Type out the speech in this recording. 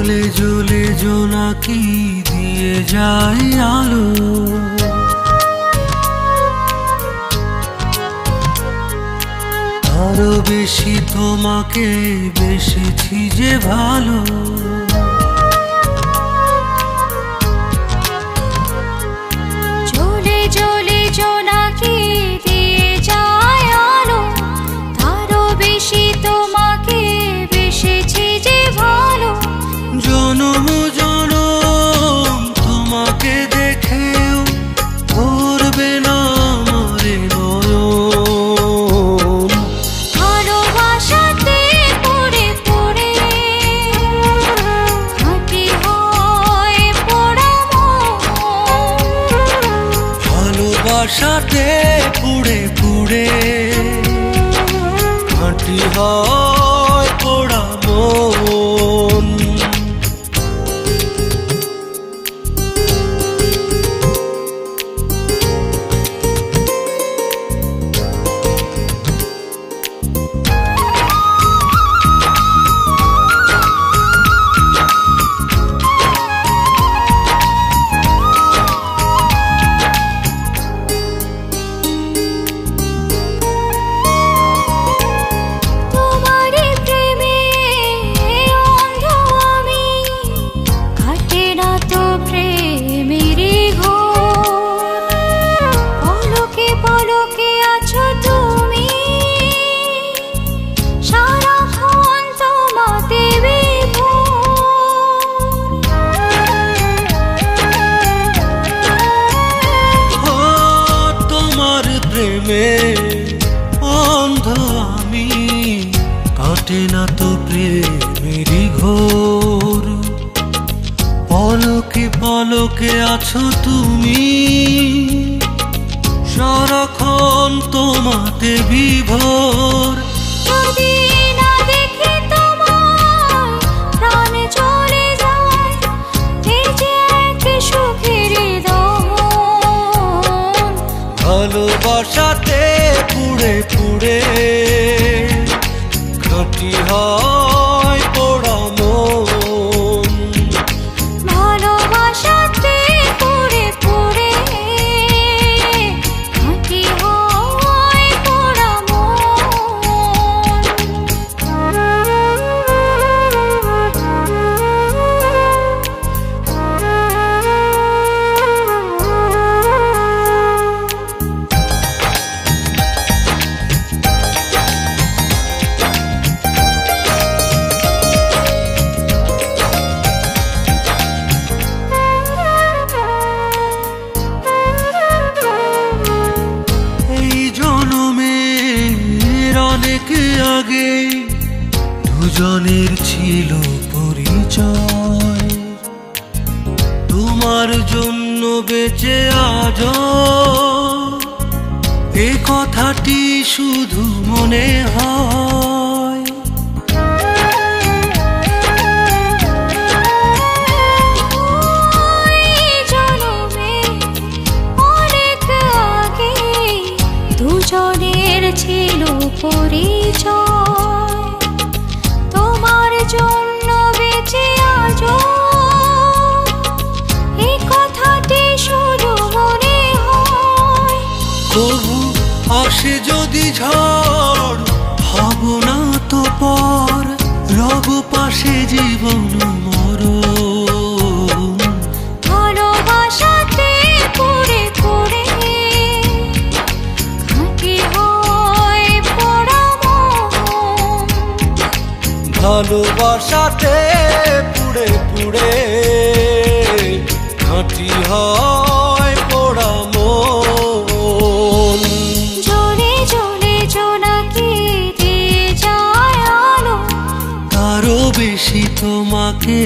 জ্বলে জ্বলে জোনাকি দিয়ে যায় আলো। আরো বেশি তোমাকে বেসেছি যে ভালো। জ্বলে জ্বলে জোনাকি দিয়ে যায় আলো, আরো বেশি তোমাকে বেসেছি যে ভালো। জনম জনম তোমাকে দেখেও ভরবে না মরে নয়ন। ভালোবাসাতে পড়ে পড়ে মাটি হয় পোড়া মন। ভালোবাসাতে পুড়ে পুড়ে মাটি হয় পোড়া মন। তোমারই প্রেমে অন্ধ আমি, কাটে না তো প্রেমেরই ঘোর। পলকে পলকে আছো তুমি, সারাক্ষণ তোমাতে ও তোমার প্রেমে অন্ধ আমি, কাটে না তো প্রেমেরই ঘোর। পলকে পলকে আছো তুমি, সারাক্ষণ তোমাতে বিভোর। যদি না দেখি তোমায় প্রাণ চলে যায়, এই যে এক সুখের দমন। ভালোবাসাতে পুড়ে পুড়ে খাঁটি হয় পোড়া মন। ভালোবাসাতে পড়ে পড়ে খাঁটি হয় পোড়া মন। এই জনমের অনেক আগে দুজনের ছিল পরিচয়। তোমার জন্য বেঁচে আজ এ কথাটি শুধু মনে হয়। এই জনমে অনেক আগে দুজনের ছিল পরিচয়। তোমার জন্য বেঁচে আজও এই কথাটি শুধু মনে হয়। তবু আসে যদি ঝড় হব না তো পর, রব পাশে জীবন মরণ। ভালোবাসাতে পড়ে পড়ে খাঁটি হয় পোড়া মন। ভালোবাসাতে পুড়ে পুড়ে খাঁটি হয় পোড়া মন। জ্বলে জ্বলে জোনাকি দিয়ে যায় আলো, আরো বেশি তোমাকে